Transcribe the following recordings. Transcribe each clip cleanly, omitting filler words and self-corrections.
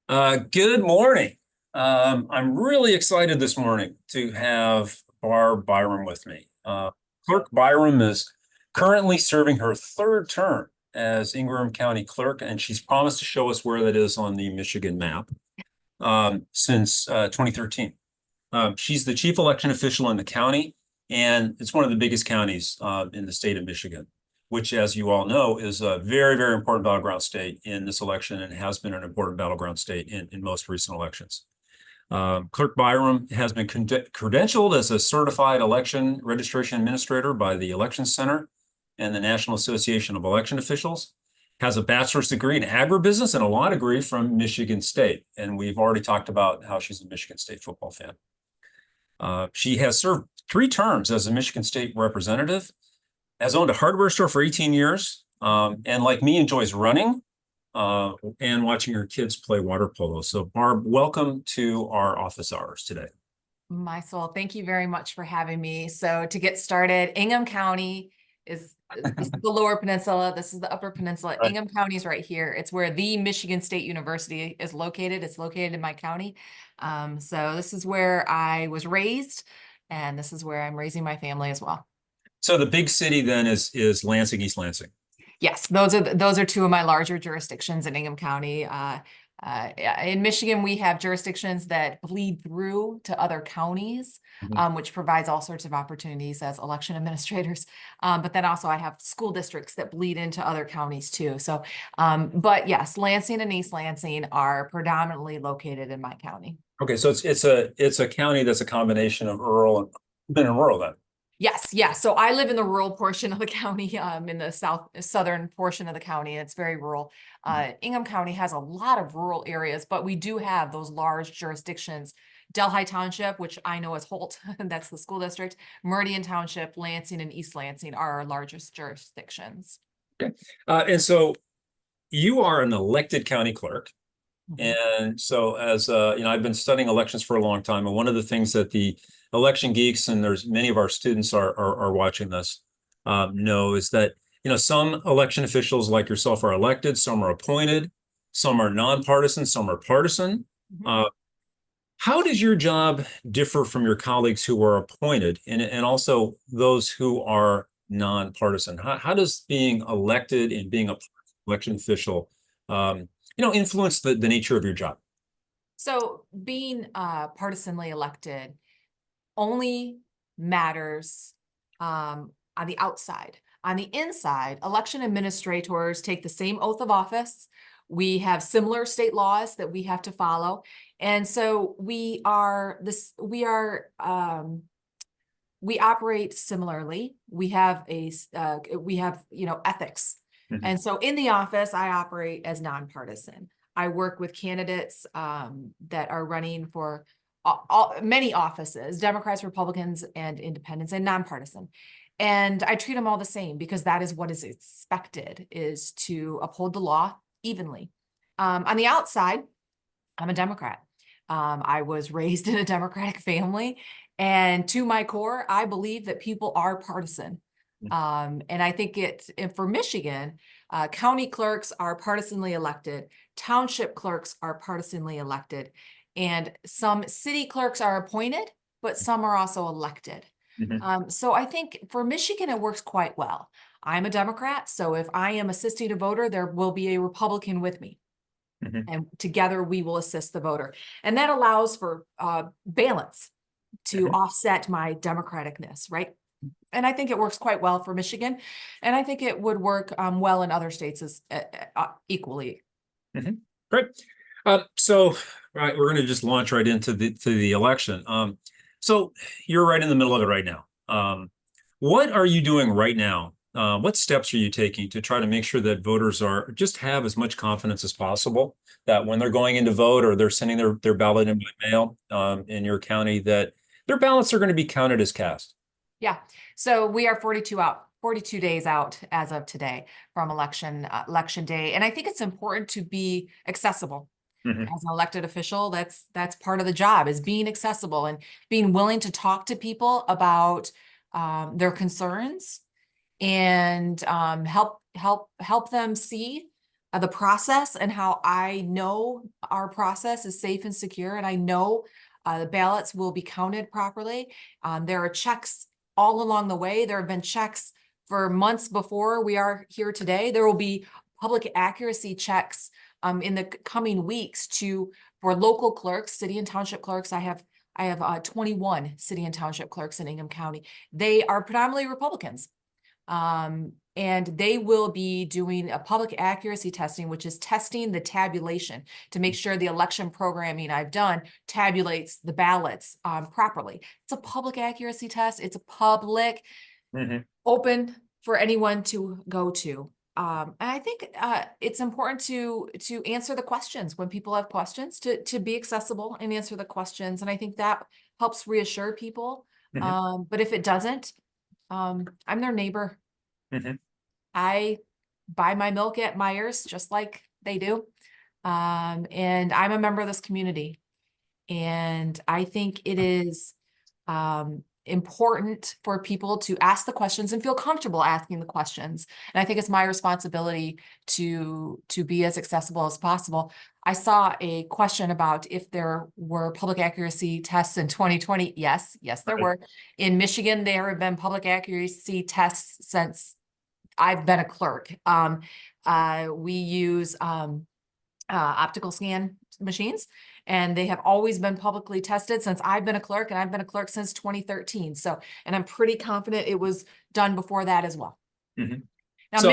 Good morning. I'm really excited this morning to have Barb Byrum with me. Clerk Byrum is currently serving her third term as Ingham County Clerk, and she's promised to show us where that is on the Michigan map since 2013. She's the chief election official in the county, and it's one of the biggest counties in the state of Michigan, which, as you all know, is a very, very important battleground state in this election and has been an important battleground state in most recent elections. Clerk Byrum has been credentialed as a certified election registration administrator by the Election Center and the National Association of Election Officials, has a bachelor's degree in agribusiness and a law degree from Michigan State. And we've already talked about how she's a Michigan State football fan. She has served 3 terms as a Michigan State representative, has owned a hardware store for 18 years, and like me, enjoys running and watching her kids play water polo. So Barb, welcome to our office hours today. My soul, thank you very much for having me. So to get started, Ingham County is the Lower Peninsula. This is the Upper Peninsula. Right. Ingham County is right here. It's where the Michigan State University is located. It's located in my county. So this is where I was raised, and this is where I'm raising my family as well. So the big city then is Lansing, East Lansing. Yes, those are 2 of my larger jurisdictions in Ingham County. In Michigan, we have jurisdictions that bleed through to other counties, which provides all sorts of opportunities as election administrators. But then also I have school districts that bleed into other counties too. So, but yes, Lansing and East Lansing are predominantly located in my county. Okay, so it's a county that's a combination of rural and rural then. Yes. So I live in the rural portion of the county, in the southern portion of the county. It's very rural. Ingham County has a lot of rural areas, but we do have those large jurisdictions. Delhi Township, which I know as Holt, that's the school district, Meridian Township, Lansing, and East Lansing are our largest jurisdictions. Okay. And so you are an elected county clerk. And so as I've been studying elections for a long time, and one of the things that the election geeks, and there's many of our students are watching this, know is that some election officials like yourself are elected, some are appointed, some are nonpartisan, some are partisan. How does your job differ from your colleagues who are appointed and also those who are nonpartisan? How does being elected and being an election official influence the nature of your job? So being partisanly elected only matters on the outside. On the inside, election administrators take the same oath of office. We have similar state laws that we have to follow. And so we operate similarly. We have ethics. And so in the office, I operate as nonpartisan. I work with candidates that are running for many offices, Democrats, Republicans, and independents, and nonpartisan. And I treat them all the same because that is what is expected, is to uphold the law evenly. On the outside, I'm a Democrat. I was raised in a Democratic family, and to my core, I believe that people are partisan. And I think for Michigan, county clerks are partisanly elected, township clerks are partisanly elected, and some city clerks are appointed, but some are also elected. So I think for Michigan, it works quite well. I'm a Democrat, so if I am assisting a voter, there will be a Republican with me. And together we will assist the voter. And that allows for balance to offset my Democraticness, right? And I think it works quite well for Michigan. And I think it would work well in other states as equally. Great. So we're going to just launch right into the election. So you're right in the middle of it right now. What are you doing right now? What steps are you taking to try to make sure that voters have as much confidence as possible that when they're going in to vote or they're sending their ballot in by mail in your county, that their ballots are going to be counted as cast? Yeah. So we are 42 days out as of today from election day. And I think it's important to be accessible. As an elected official, that's part of the job, is being accessible and being willing to talk to people about their concerns and help them see the process and how I know our process is safe and secure, and I know the ballots will be counted properly. There are checks all along the way. There have been checks for months before we are here today. There will be public accuracy checks in the coming weeks for local clerks, city and township clerks. I have 21 city and township clerks in Ingham County. They are predominantly Republicans. And they will be doing a public accuracy testing, which is testing the tabulation to make sure the election programming I've done tabulates the ballots properly. It's a public accuracy test. It's a public, open for anyone to go to. And I think it's important to answer the questions when people have questions, to be accessible and answer the questions. And I think that helps reassure people. But if it doesn't, I'm their neighbor. I buy my milk at Meijer's just like they do. And I'm a member of this community. And I think it is important for people to ask the questions and feel comfortable asking the questions. And I think it's my responsibility to be as accessible as possible. I saw a question about if there were public accuracy tests in 2020. Yes, there were. In Michigan, there have been public accuracy tests since I've been a clerk. We use optical scan machines, and they have always been publicly tested since I've been a clerk, and I've been a clerk since 2013. So, and I'm pretty confident it was done before that as well. Now, so,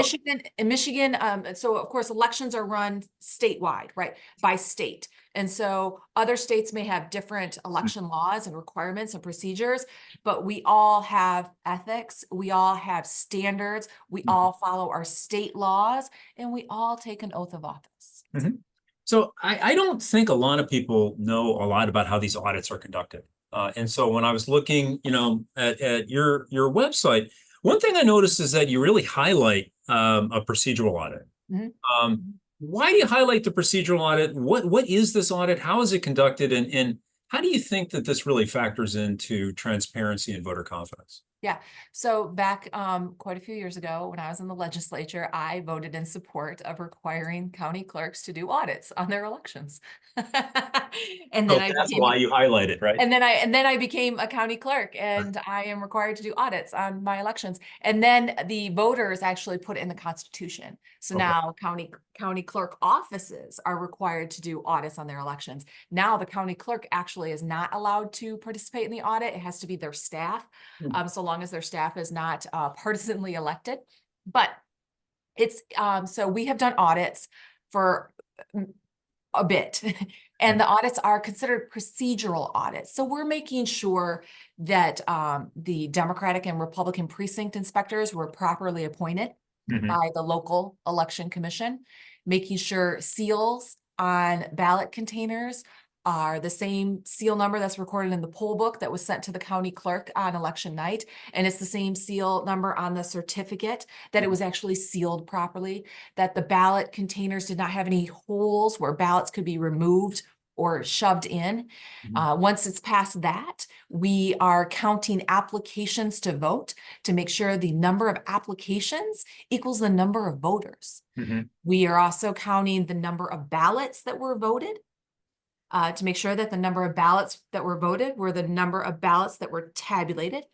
Michigan, so of course, elections are run statewide, right, by state. And so other states may have different election laws and requirements and procedures, but we all have ethics, we all have standards, we all follow our state laws, and we all take an oath of office. So I don't think a lot of people know a lot about how these audits are conducted. And so when I was looking, at your website, one thing I noticed is that you really highlight a procedural audit. Why do you highlight the procedural audit? What is this audit? How is it conducted? And how do you think that this really factors into transparency and voter confidence? Yeah. So back quite a few years ago, when I was in the legislature, I voted in support of requiring county clerks to do audits on their elections. And then that's why you highlight it, right? And then I became a county clerk, and I am required to do audits on my elections. And then the voters actually put it in the Constitution. So now county clerk offices are required to do audits on their elections. Now the county clerk actually is not allowed to participate in the audit. It has to be their staff, so long as their staff is not partisanly elected. But it's so we have done audits for a bit. And the audits are considered procedural audits. So we're making sure that the Democratic and Republican precinct inspectors were properly appointed by the local election commission, making sure seals on ballot containers are the same seal number that's recorded in the poll book that was sent to the county clerk on election night. And it's the same seal number on the certificate, that it was actually sealed properly, that the ballot containers did not have any holes where ballots could be removed or shoved in. Once it's past that, we are counting applications to vote to make sure the number of applications equals the number of voters. We are also counting the number of ballots that were voted, to make sure that the number of ballots that were voted were the number of ballots that were tabulated.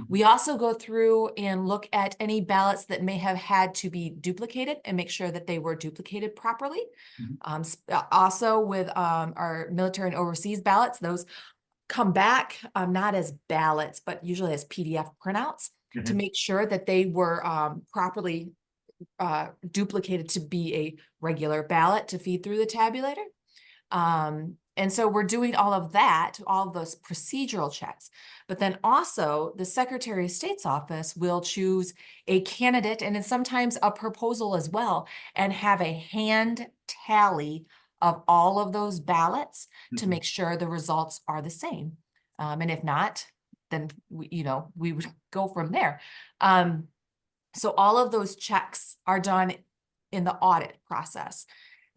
We also go through and look at any ballots that may have had to be duplicated and make sure that they were duplicated properly. Also with our military and overseas ballots, those come back not as ballots, but usually as PDF printouts to make sure that they were properly duplicated to be a regular ballot to feed through the tabulator. And so we're doing all of that, all of those procedural checks. But then also the Secretary of State's office will choose a candidate, and then sometimes a proposal as well, and have a hand tally of all of those ballots to make sure the results are the same. And if not, then we would go from there. So all of those checks are done in the audit process.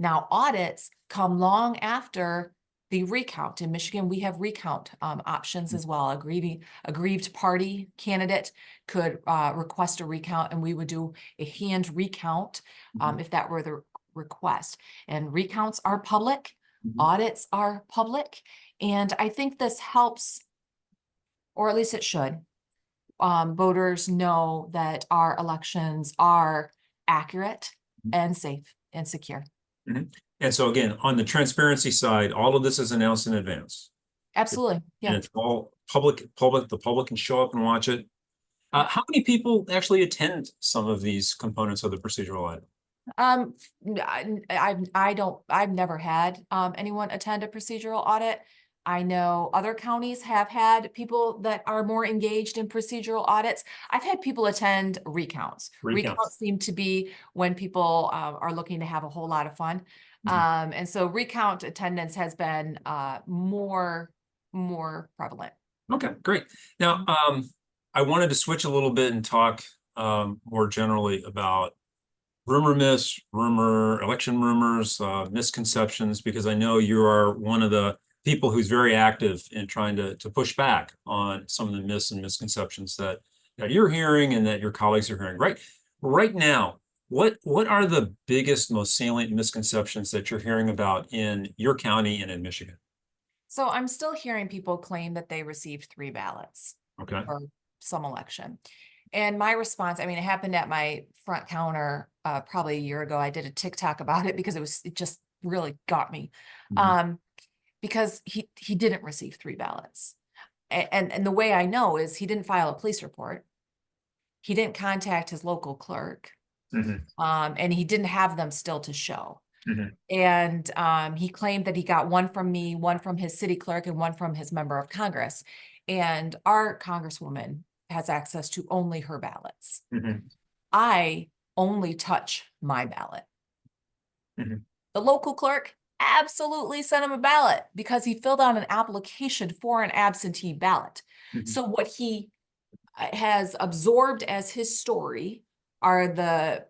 Now, audits come long after the recount. In Michigan, we have recount options as well. Aggrieved party candidate could request a recount, and we would do a hand recount if that were the request. And recounts are public, Mhm. audits are public, and I think this helps, or at least it should, voters know that our elections are accurate and safe and secure. Mhm. And so again, on the transparency side, all of this is announced in advance. Absolutely, And yeah. it's all the public can show up and watch it. How many people actually attend some of these components of the procedural audit? I've never had anyone attend a procedural audit. I know other counties have had people that are more engaged in procedural audits. I've had people attend recounts. Recounts seem to be when people are looking to have a whole lot of fun. And so recount attendance has been more prevalent. Okay, great. Now, I wanted to switch a little bit and talk more generally about election rumors, misconceptions, because I know you are one of the people who's very active in trying to push back on some of the myths and misconceptions that you're hearing and that your colleagues are hearing. Right now, what are the biggest, most salient misconceptions that you're hearing about in your county and in Michigan? So I'm still hearing people claim that they received 3 ballots Okay. for some election. And my response, I mean, it happened at my front counter probably a year ago. I did a TikTok about it because it just really got me. Mhm. Because he didn't receive 3 ballots. And the way I know is he didn't file a police report. He didn't contact his local clerk. Mhm. And he didn't have them still to show. Mhm. And he claimed that he got 1 from me, 1 from his city clerk, and 1 from his member of Congress. And our congresswoman has access to only her ballots. Mhm. I only touch my ballot. Mhm. The local clerk absolutely sent him a ballot because he filled out an application for an absentee ballot. Mhm. So what he has absorbed as his story are the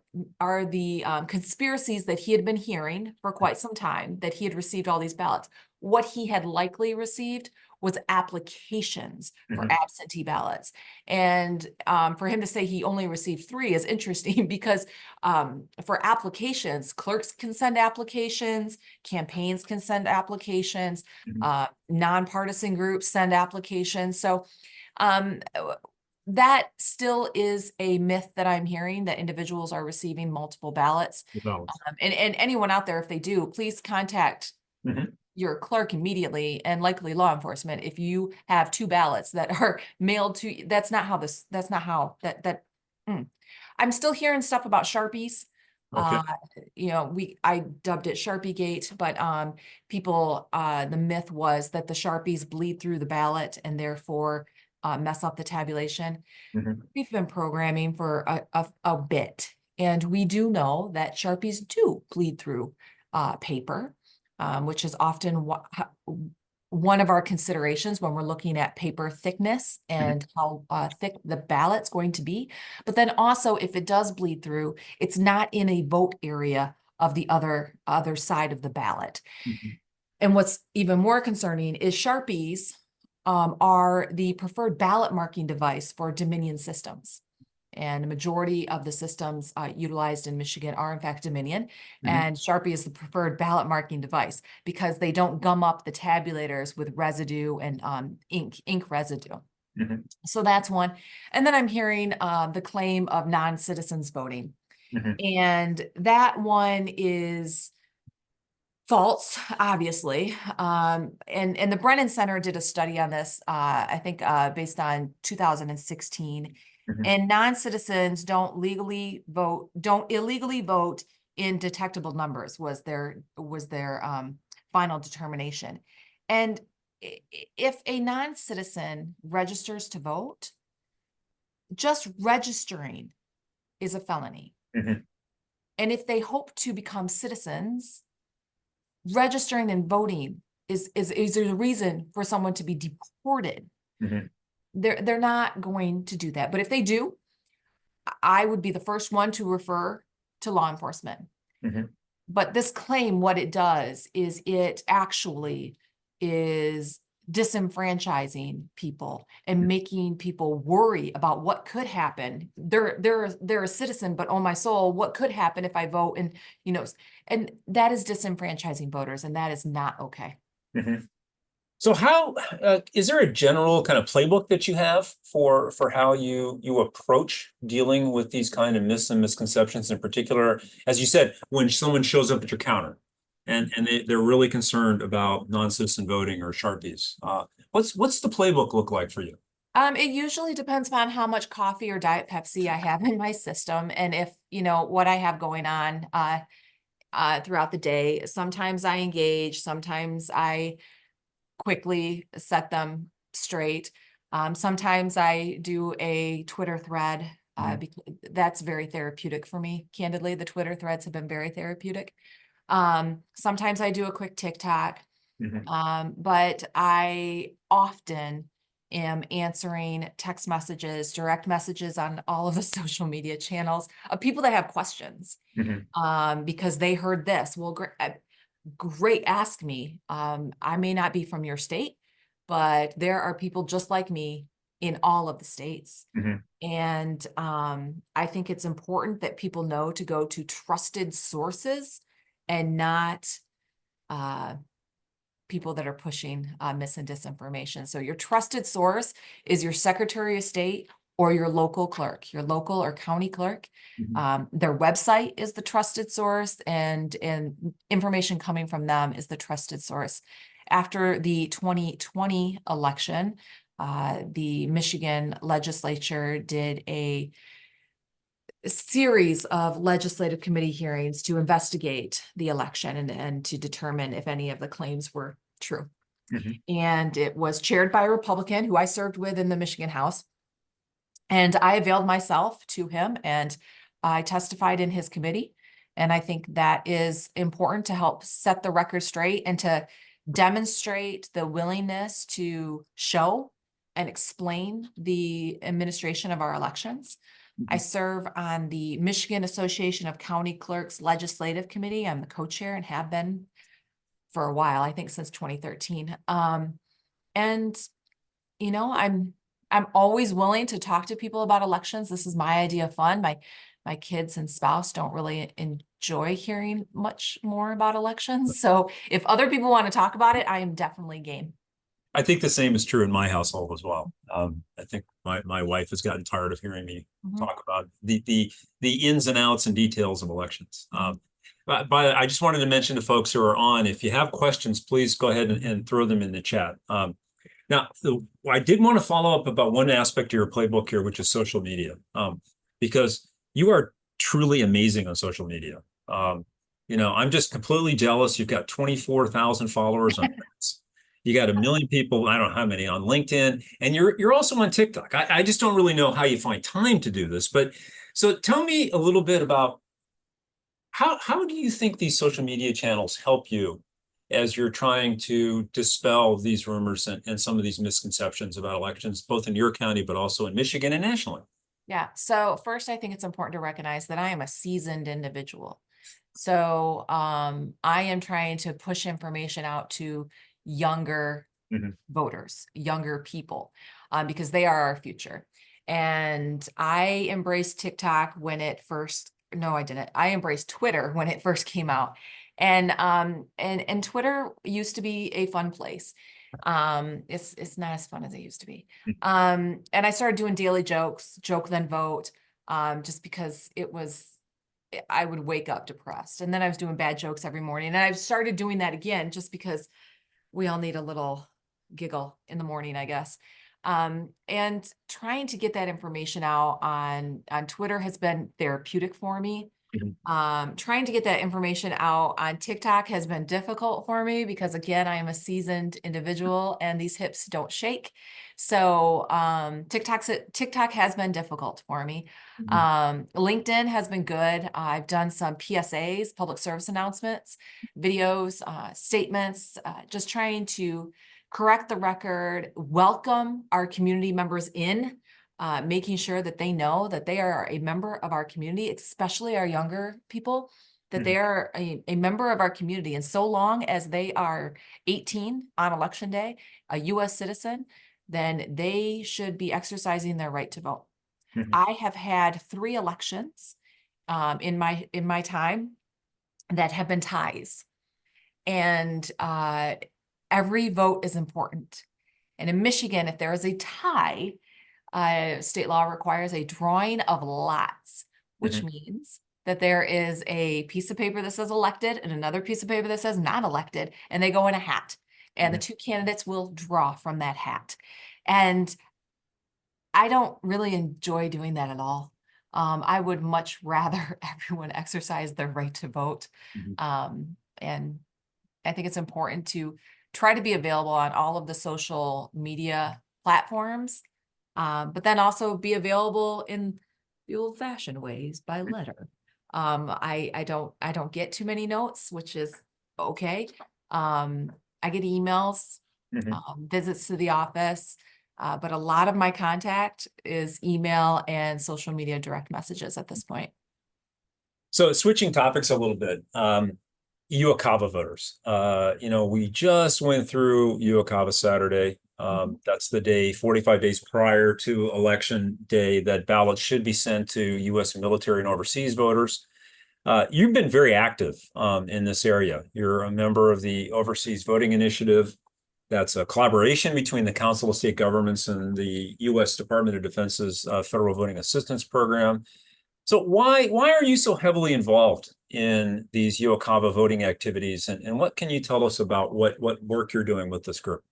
conspiracies that he had been hearing for quite some time, that he had received all these ballots. What he had likely received was applications for Mhm. absentee ballots. And for him to say he only received 3 is interesting because for applications, clerks can send applications, campaigns can send applications, Mhm. nonpartisan groups send applications. So um, that still is a myth that I'm hearing, that individuals are receiving multiple ballots. The ballots. And anyone out there, if they do, please contact Mhm. your clerk immediately, and likely law enforcement if you have 2 ballots that are mailed to you. That's not how I'm still hearing stuff about Sharpies. Okay. I dubbed it Sharpie Gate, but people, the myth was that the Sharpies bleed through the ballot and therefore mess up the tabulation. Mhm. We've been programming for a bit, and we do know that Sharpies do bleed through paper, which is often one of our considerations when we're looking at paper thickness and how thick the ballot's going to be. But then also, if it does bleed through, it's not in a vote area of the other side of the ballot. Mhm. And what's even more concerning is Sharpies are the preferred ballot marking device for Dominion systems. And the majority of the systems utilized in Michigan are in fact Dominion. Mhm. And Sharpie is the preferred ballot marking device because they don't gum up the tabulators with residue and ink residue. Mhm. So that's one. And then I'm hearing the claim of non-citizens voting. Mhm. And that one is false, obviously. And the Brennan Center did a study on this, I think based on 2016. Mhm. And non-citizens don't illegally vote in detectable numbers was their final determination. And if a non-citizen registers to vote, just registering is a felony. Mhm. And if they hope to become citizens, registering and voting is a reason for someone to be deported. Mhm. They're not going to do that. But if they do, I would be the first one to refer to law enforcement. Mhm. But this claim, what it does is it actually is disenfranchising people and making people worry about what could happen. They're a citizen, but oh my soul, what could happen if I vote? And, you know, and that is disenfranchising voters, and that is not okay. Mhm. So how is there a general kind of playbook that you have for how you approach dealing with these kind of myths and misconceptions, in particular, as you said, when someone shows up at your counter and they're really concerned about non-citizen voting or Sharpies? What's the playbook look like for you? It usually depends upon how much coffee or Diet Pepsi I have in my system, and if, you know, what I have going on throughout the day. Sometimes I engage, sometimes I quickly set them straight. Sometimes I do a Twitter thread, because that's very therapeutic for me. Candidly, the Twitter threads have been very therapeutic. Sometimes I do a quick TikTok, but I often am answering text messages, direct messages on all of the social media channels of people that have questions, because they heard this. Well, great, ask me. I may not be from your state, but there are people just like me in all of the states. And I think it's important that people know to go to trusted sources and not people that are pushing mis and disinformation. So your trusted source is your Secretary of State or your local clerk, your local or county clerk. Their website is the trusted source, and information coming from them is the trusted source. After the 2020 election, the Michigan legislature did a series of legislative committee hearings to investigate the election and to determine if any of the claims were true. And it was chaired by a Republican who I served with in the Michigan House. And I availed myself to him, and I testified in his committee. And I think that is important to help set the record straight and to demonstrate the willingness to show and explain the administration of our elections. I serve on the Michigan Association of County Clerks Legislative Committee. I'm the co-chair and have been for a while, I think since 2013. And, you know, I'm always willing to talk to people about elections. This is my idea of fun. My kids and spouse don't really enjoy hearing much more about elections. So if other people want to talk about it, I am definitely game. I think the same is true in my household as well. I think my wife has gotten tired of hearing me talk about the ins and outs and details of elections. But I just wanted to mention to folks who are on, if you have questions, please go ahead and throw them in the chat. Now, I did want to follow up about one aspect of your playbook here, which is social media, because you are truly amazing on social media. You know, I'm just completely jealous. You've got 24,000 followers on You got 1 million people, I don't know how many, on LinkedIn, and you're also on TikTok. I just don't really know how you find time to do this, but so tell me a little bit about how do you think these social media channels help you as you're trying to dispel these rumors and some of these misconceptions about elections, both in your county, but also in Michigan and nationally? Yeah. So first, I think it's important to recognize that I am a seasoned individual. So I am trying to push information out to younger voters, younger people, because they are our future. And I embraced TikTok when it first, no, I didn't. I embraced Twitter when it first came out. And Twitter used to be a fun place. It's not as fun as it used to be. And I started doing daily jokes, joke then vote, just because I would wake up depressed. And then I was doing bad jokes every morning. And I started doing that again, just because we all need a little giggle in the morning, I guess. And trying to get that information out on Twitter has been therapeutic for me. Trying to get that information out on TikTok has been difficult for me because, again, I am a seasoned individual and these hips don't shake. So TikTok has been difficult for me. LinkedIn has been good. I've done some PSAs, public service announcements, videos, statements, just trying to correct the record, welcome our community members in, making sure that they know that they are a member of our community, especially our younger people, that they are a member of our community. And so long as they are 18 on election day, a US citizen, then they should be exercising their right to vote. I have had 3 elections in my time that have been ties. And every vote is important. And in Michigan, if there is a tie, state law requires a drawing of lots, which means that there is a piece of paper that says elected and another piece of paper that says not elected, and they go in a hat. And the 2 candidates will draw from that hat. And I don't really enjoy doing that at all. I would much rather everyone exercise their right to vote. And I think it's important to try to be available on all of the social media platforms, but then also be available in the old-fashioned ways by letter. I don't get too many notes, which is okay. I get emails, visits to the office, but a lot of my contact is email and social media direct messages at this point. So switching topics a little bit, UOCAVA voters. We just went through UOCAVA Saturday. That's the day, 45 days prior to election day, that ballots should be sent to U.S. military and overseas voters. You've been very active in this area. You're a member of the Overseas Voting Initiative. That's a collaboration between the Council of State Governments and the U.S. Department of Defense's Federal Voting Assistance Program. So why are you so heavily involved in these UOCAVA voting activities, and what can you tell us about what work you're doing with this group?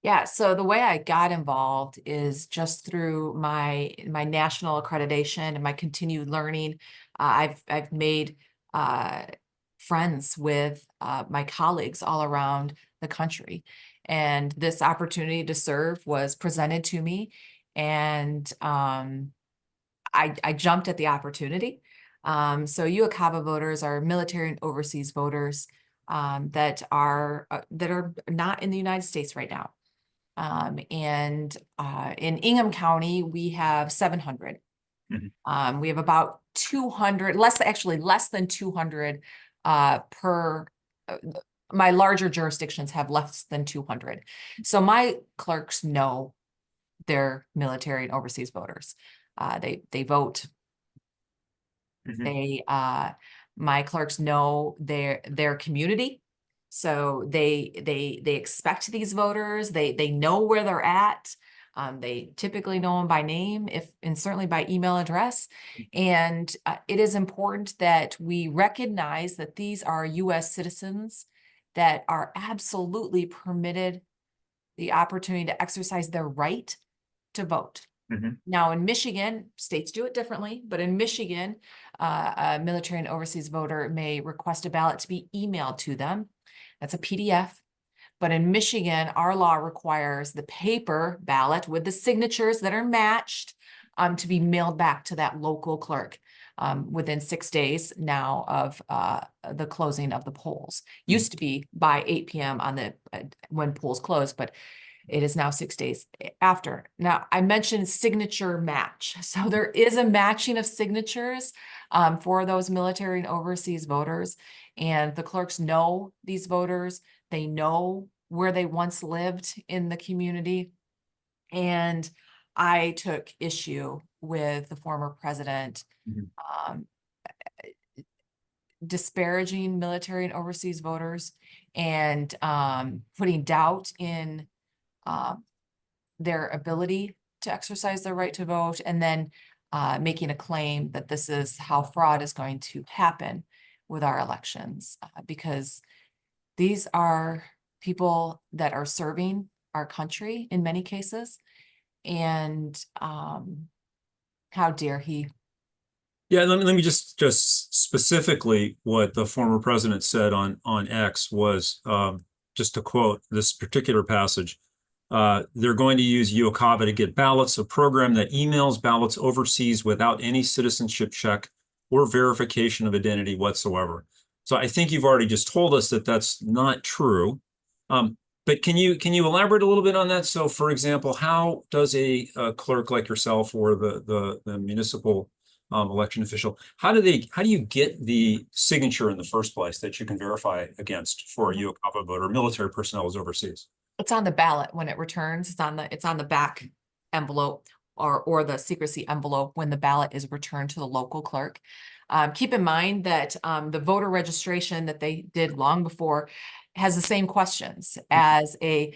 Yeah, so the way I got involved is just through my national accreditation and my continued learning. I've made friends with my colleagues all around the country, and this opportunity to serve was presented to me, and I jumped at the opportunity. So UOCAVA voters are military and overseas voters that are not in the United States right now. And in Ingham County, we have 700. We have about 200, less than 200 per. My larger jurisdictions have less than 200. So my clerks know their military and overseas voters. They vote. My clerks know their community. So they expect these voters. They know where they're at. They typically know them by name, and certainly by email address. And it is important that we recognize that these are U.S. citizens that are absolutely permitted the opportunity to exercise their right to vote. Now, in Michigan, states do it differently, but in Michigan, a military and overseas voter may request a ballot to be emailed to them. That's a PDF. But in Michigan, our law requires the paper ballot with the signatures that are matched to be mailed back to that local clerk within 6 days now of the closing of the polls. Used to be by 8 p.m. on the when polls close, but it is now 6 days after. Now, I mentioned signature match. So there is a matching of signatures for those military and overseas voters. And the clerks know these voters. They know where they once lived in the community. And I took issue with the former president disparaging military and overseas voters and putting doubt in their ability to exercise their right to vote, and then making a claim that this is how fraud is going to happen with our elections, because these are people that are serving our country in many cases, and how dare he? Yeah, let me just specifically what the former president said on X was, just to quote this particular passage. They're going to use UOCAVA to get ballots, a program that emails ballots overseas without any citizenship check or verification of identity whatsoever. So I think you've already just told us that that's not true. But can you elaborate a little bit on that? So, for example, how does a clerk like yourself or the municipal election official. How do you get the signature in the first place that you can verify against for a UOCAVA voter, military personnel is overseas? It's on the ballot when it returns. It's on the back envelope or the secrecy envelope when the ballot is returned to the local clerk. Keep in mind that the voter registration that they did long before has the same questions as a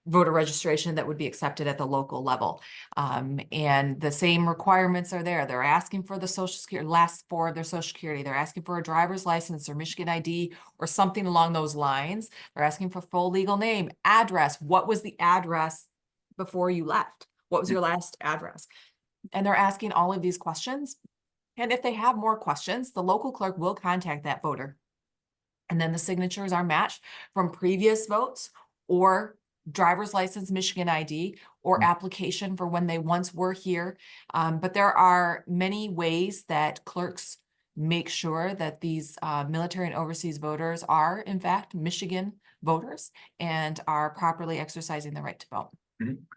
voter registration that would be accepted at the local level. And the same requirements are there. They're asking for the social security, last four of their social security. They're asking for a driver's license or Michigan ID or something along those lines. They're asking for full legal name, address. What was the address before you left? What was your last address? And they're asking all of these questions. And if they have more questions, the local clerk will contact that voter. And then the signatures are matched from previous votes or driver's license, Michigan ID, or application for when they once were here. But there are many ways that clerks make sure that these military and overseas voters are, in fact, Michigan voters and are properly exercising the right to vote.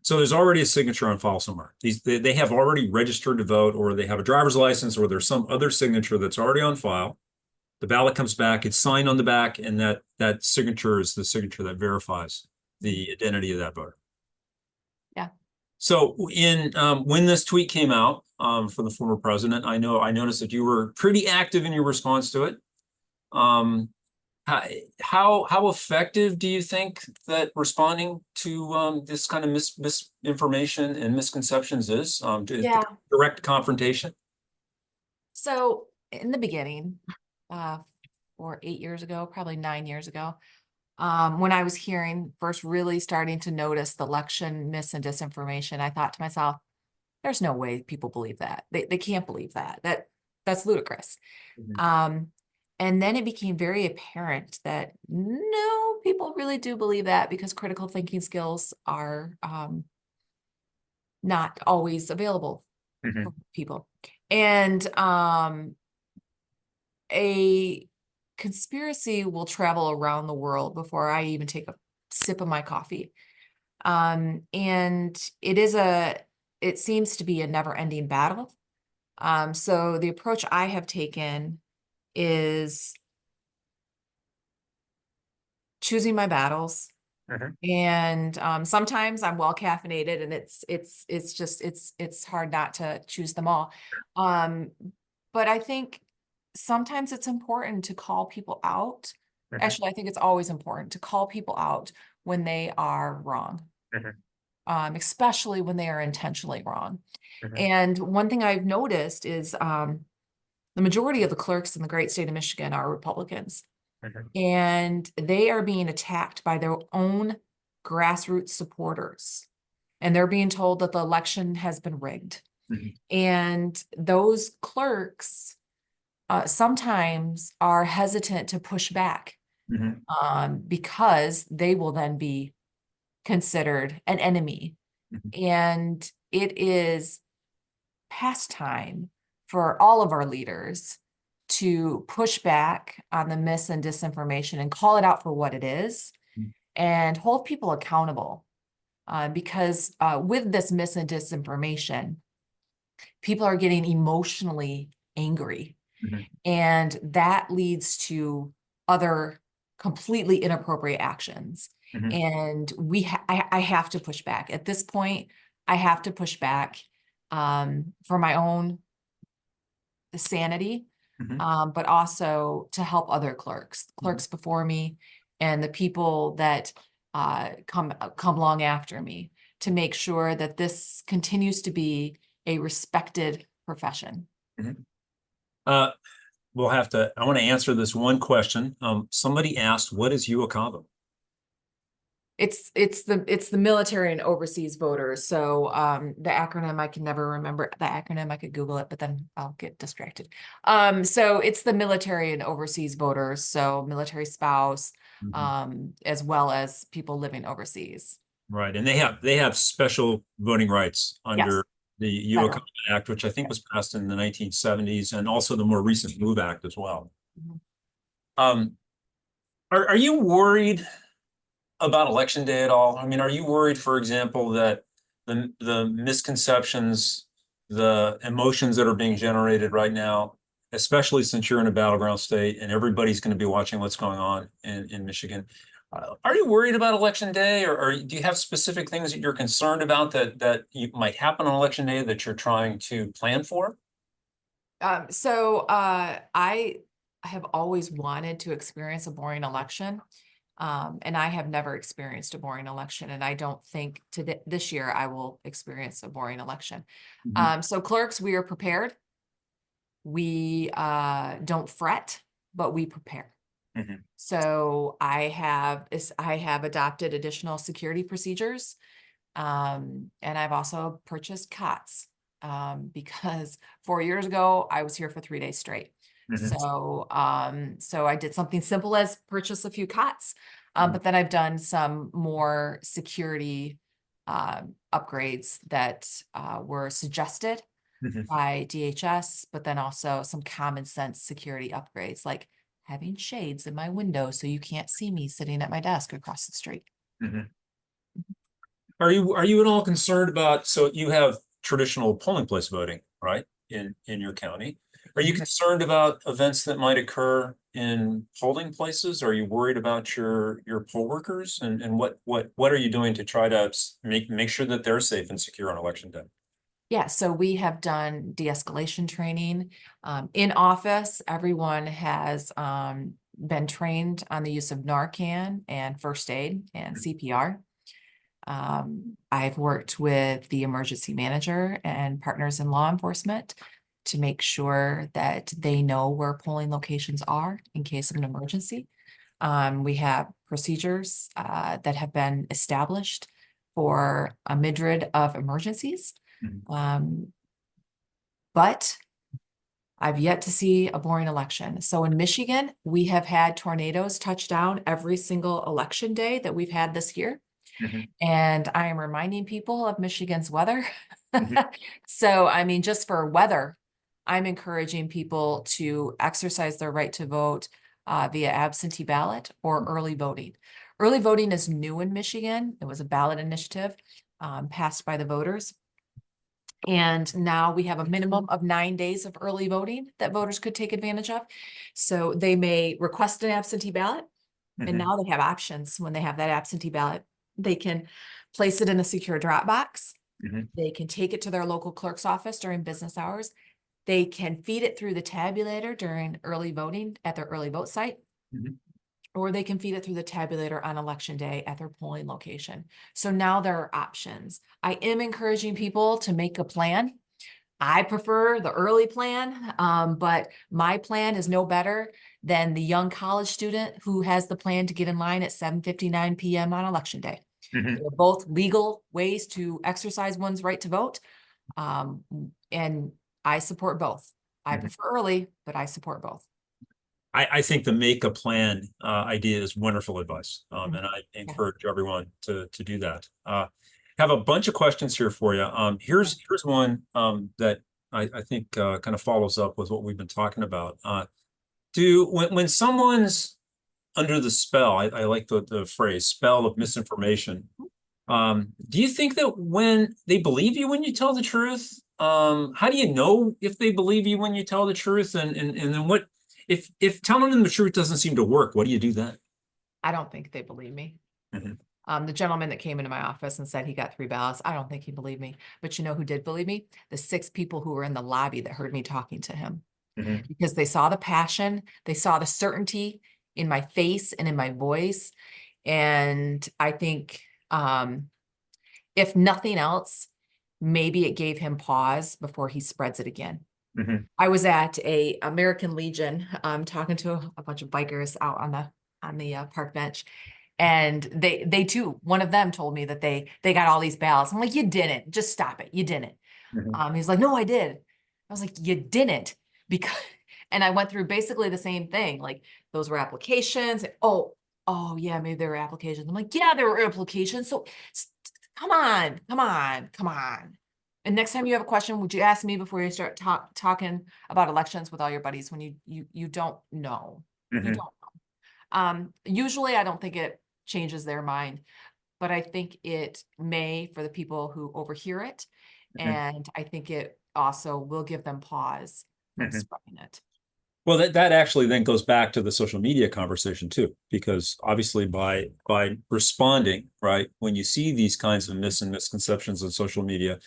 So there's already a signature on file somewhere. They have already registered to vote, or they have a driver's license, or there's some other signature that's already on file. The ballot comes back, it's signed on the back, and that signature is the signature that verifies the identity of that voter. Yeah. So when this tweet came out from the former president, I noticed that you were pretty active in your response to it. How effective do you think that responding to this kind of misinformation and misconceptions is? Direct confrontation? So in the beginning, or 8 years ago, probably 9 years ago, when I was first really starting to notice the election mis and disinformation, I thought to myself, there's no way people believe that. They can't believe that. That's ludicrous. And then it became very apparent that no, people really do believe that because critical thinking skills are not always available for people. And a conspiracy will travel around the world before I even take a sip of my coffee. And it seems to be a never-ending battle. So the approach I have taken is choosing my battles. And sometimes I'm well caffeinated and it's hard not to choose them all. But I think sometimes it's important to call people out. Actually, I think it's always important to call people out when they are wrong, especially when they are intentionally wrong. And one thing I've noticed is the majority of the clerks in the great state of Michigan are Republicans. And they are being attacked by their own grassroots supporters. And they're being told that the election has been rigged. And those clerks sometimes are hesitant to push back because they will then be considered an enemy. And it is past time for all of our leaders to push back on the mis and disinformation and call it out for what it is and hold people accountable. Because with this mis and disinformation, people are getting emotionally angry. And that leads to other completely inappropriate actions. And I have to push back. At this point, I have to push back for my own sanity, but also to help other clerks before me and the people that come along after me, to make sure that this continues to be a respected profession. I want to answer this one question. Somebody asked, what is UOCAVA? It's the military and overseas voters. So the acronym, I can never remember the acronym. I could Google it, but then I'll get distracted. So it's the military and overseas voters. So military spouse, as well as people living overseas. Right. And they have special voting rights under the UOCAVA Act, which I think was passed in the 1970s, and also the more recent MOVE Act as well. Are you worried about election day at all? I mean, are you worried, for example, that the misconceptions the emotions that are being generated right now, especially since you're in a battleground state and everybody's going to be watching what's going on in Michigan. Are you worried about election day, or do you have specific things that you're concerned about that you might happen on election day that you're trying to plan for? I have always wanted to experience a boring election. And I have never experienced a boring election, and I don't think this year I will experience a boring election. So clerks, we are prepared. We don't fret, but we prepare. So I have adopted additional security procedures, and I've also purchased cots, because 4 years ago I was here for 3 days straight. So I did something simple as purchase a few cots, but then I've done some more security upgrades that were suggested by DHS, but then also some common sense security upgrades, like having shades in my window so you can't see me sitting at my desk across the street. Are you at all concerned about, so you have traditional polling place voting, right, in your county? Are you concerned about events that might occur in polling places? Are you worried about your poll workers, and what are you doing to try to make sure that they're safe and secure on election day? Yeah, so we have done de-escalation training. In office, everyone has been trained on the use of Narcan and first aid and CPR. I've worked with the emergency manager and partners in law enforcement to make sure that they know where polling locations are in case of an emergency. We have procedures that have been established for a myriad of emergencies. But I've yet to see a boring election. So in Michigan, we have had tornadoes touch down every single election day that we've had this year. And I am reminding people of Michigan's weather. So, I mean, just for weather, I'm encouraging people to exercise their right to vote via absentee ballot or early voting. Early voting is new in Michigan. It was a ballot initiative passed by the voters. And now we have a minimum of 9 days of early voting that voters could take advantage of. So they may request an absentee ballot, and now they have options when they have that absentee ballot. They can place it in a secure drop box. They can take it to their local clerk's office during business hours. They can feed it through the tabulator during early voting at their early vote site. Or they can feed it through the tabulator on election day at their polling location. So now there are options. I am encouraging people to make a plan. I prefer the early plan, but my plan is no better than the young college student who has the plan to get in line at 7:59 p.m. on election day. They're both legal ways to exercise one's right to vote. And I support both. I prefer early, but I support both. I think the make a plan idea is wonderful advice, and I encourage everyone to do that. Have a bunch of questions here for you. Here's one that I think kind of follows up with what we've been talking about. When someone's under the spell, I like the phrase spell of misinformation. Do you think that when they believe you when you tell the truth? How do you know if they believe you when you tell the truth? And then what if telling them the truth doesn't seem to work? What do you do then? I don't think they believe me. The gentleman that came into my office and said he got 3 ballots, I don't think he believed me. But you know who did believe me? The 6 people who were in the lobby that heard me talking to him. Because they saw the passion, they saw the certainty in my face and in my voice. And I think if nothing else, maybe it gave him pause before he spreads it again. I was at a American Legion talking to a bunch of bikers out on the park bench. And they too, one of them told me that they got all these ballots. I'm like, you didn't. Just stop it. You didn't. He's like, no, I did. I was like, you didn't. Because, and I went through basically the same thing. Like, those were applications. Oh yeah, maybe there were applications. I'm like, yeah, there were applications. So come on. And next time you have a question, would you ask me before you start talking about elections with all your buddies when you don't know? You don't know. Usually I don't think it changes their mind, but I think it may for the people who overhear it. And I think it also will give them pause from Mhm. spreading it. Well, that actually then goes back to the social media conversation too, because obviously by responding, right, when you see these kinds of myths and misconceptions on social media,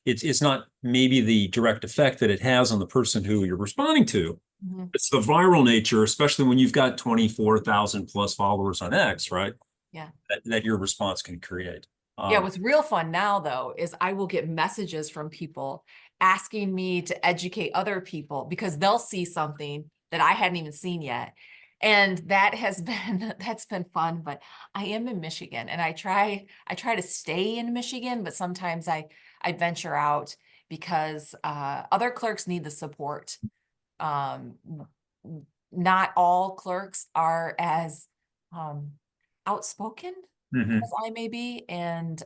it's not maybe the direct effect that it has on the person who you're responding to. Mhm. It's the viral nature, especially when you've got 24,000 plus followers on X, right? Yeah. That your response can create. Yeah, what's real fun now though is I will get messages from people asking me to educate other people because they'll see something that I hadn't even seen yet. And that has been that's been fun, but I am in Michigan and I try to stay in Michigan, but sometimes I venture out because other clerks need the support. Not all clerks are as um outspoken Mhm. as I may be, and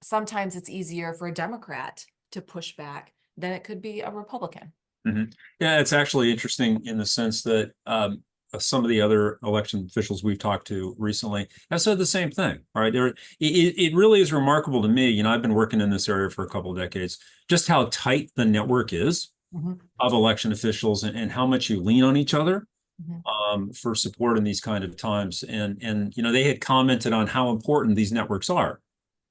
sometimes it's easier for a Democrat to push back than it could be a Republican. Mhm. Yeah, it's actually interesting in the sense that some of the other election officials we've talked to recently have said the same thing, right? It really is remarkable to me. I've been working in this area for a couple of decades, just how tight the network is Mhm, of election officials and how much you lean on each other mhm. for support in these kind of times. And they had commented on how important these networks are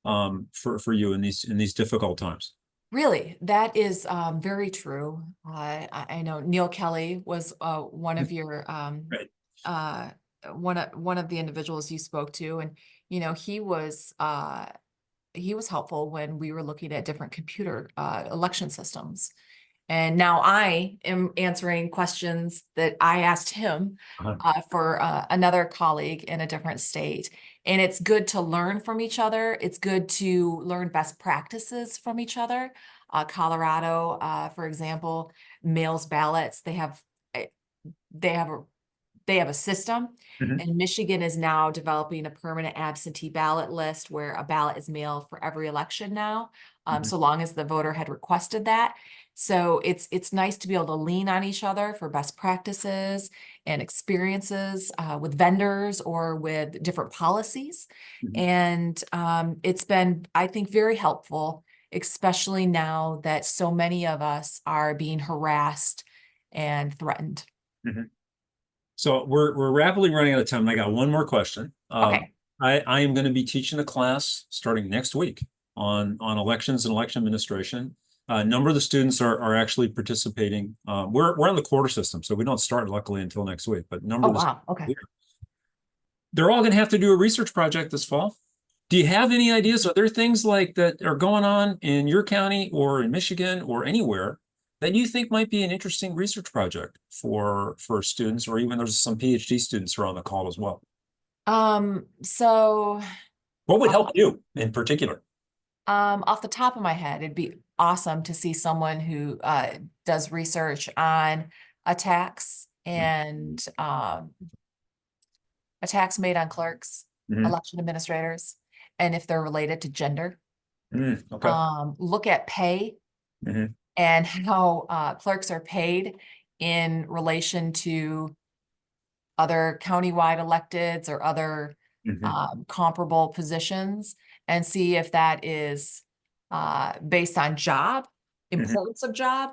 for you in these difficult times. Really, that is very true. I know Neil Kelly was one of your Right. uh, one of the individuals you spoke to, and he was helpful when we were looking at different computer election systems. And now I am answering questions that I asked him Uh-huh. for another colleague in a different state. And it's good to learn from each other. It's good to learn best practices from each other. Colorado, for example, mails ballots. Eh, they have a they have a system, Mhm. and Michigan is now developing a permanent absentee ballot list where a ballot is mailed for every election now, Mhm. so long as the voter had requested that. So it's nice to be able to lean on each other for best practices and experiences with vendors or with different policies. Mhm. And it's been, I think, very helpful, especially now that so many of us are being harassed and threatened. Mhm. So we're rapidly running out of time. And I got one more question. Okay. I am going to be teaching a class starting next week on elections and election administration. A number of the students are actually participating. We're on the quarter system, so we don't start luckily until next week. But a number Oh, of the wow. Okay. they're all going to have to do a research project this fall. Do you have any ideas? Are there things like that are going on in your county or in Michigan or anywhere that you think might be an interesting research project for students, or even there's some PhD students who are on the call as well? So What would off, help you in particular? off the top of my head, it'd be awesome to see someone who does research on attacks and attacks made on clerks, Mm-hmm. election administrators, and if they're related to gender. Okay. Look at pay Mm-hmm. and how clerks are paid in relation to other countywide electeds or other Mm-hmm. comparable positions, and see if that is based on job, Mm-hmm. importance of job,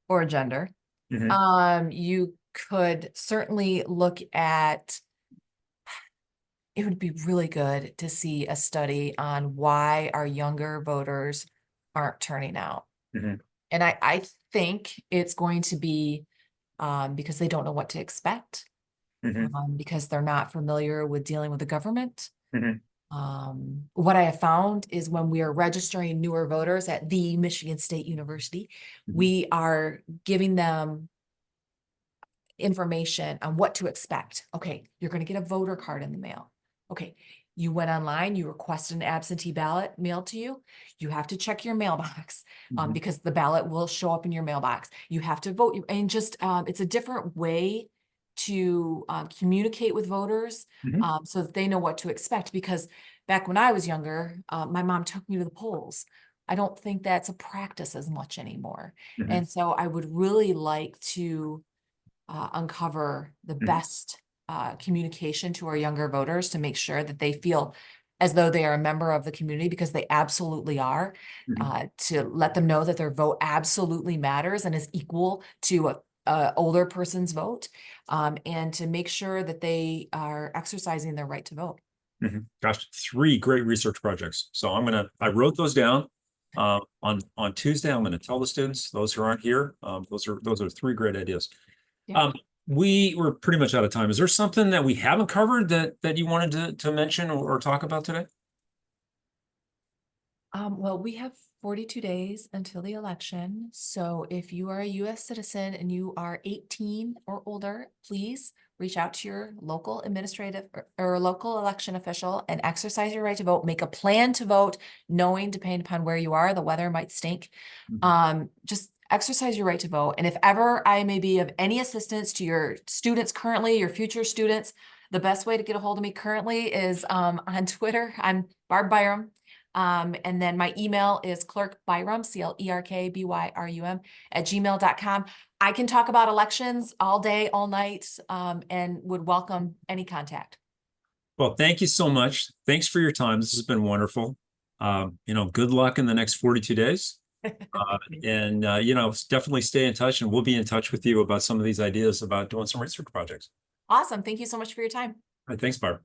or gender. Mm-hmm. You could certainly look at, it would be really good to see a study on why our younger voters aren't turning out. Mm-hmm. And I think it's going to be because they don't know what to expect, Mm-hmm. because they're not familiar with dealing with the government. Mm-hmm. What I have found is when we are registering newer voters at the Michigan State University, Mm-hmm. we are giving them information on what to expect. Okay, you're going to get a voter card in the mail. Okay, you went online, you requested an absentee ballot mailed to you. You have to check your mailbox Mm-hmm. because the ballot will show up in your mailbox. You have to vote, and just it's a different way to communicate with voters Mm-hmm. so that they know what to expect. Because back when I was younger, my mom took me to the polls. I don't think that's a practice as much anymore. Mm-hmm. And so I would really like to uncover the Mm-hmm. best communication to our younger voters to make sure that they feel as though they are a member of the community, because they absolutely are, to let them know that their vote absolutely matters and is equal to a older person's vote, and to make sure that they are exercising their right to vote. Gosh, 3 great research projects. So I wrote those down. On Tuesday, I'm gonna tell the students, those who aren't here, those are 3 great ideas. Yeah. We were pretty much out of time. Is there something that we haven't covered that you wanted to mention or talk about today? Well, we have 42 days until the election. So if you are a US citizen and you are 18 or older, please reach out to your local administrative or local election official and exercise your right to vote. Make a plan to vote, knowing, depending upon where you are, the weather might stink. Just exercise your right to vote. And if ever I may be of any assistance to your students currently, your future students, the best way to get a hold of me currently is on Twitter. I'm Barb Byrum. And then my email is clerkbyrum, CLERKBYRUM @gmail.com. I can talk about elections all day, all night, and would welcome any contact. Well, thank you so much. Thanks for your time. This has been wonderful. Good luck in the next 42 days. And definitely stay in touch, and we'll be in touch with you about some of these ideas about doing some research projects. Awesome. Thank you so much for your time. All right, thanks, Barb.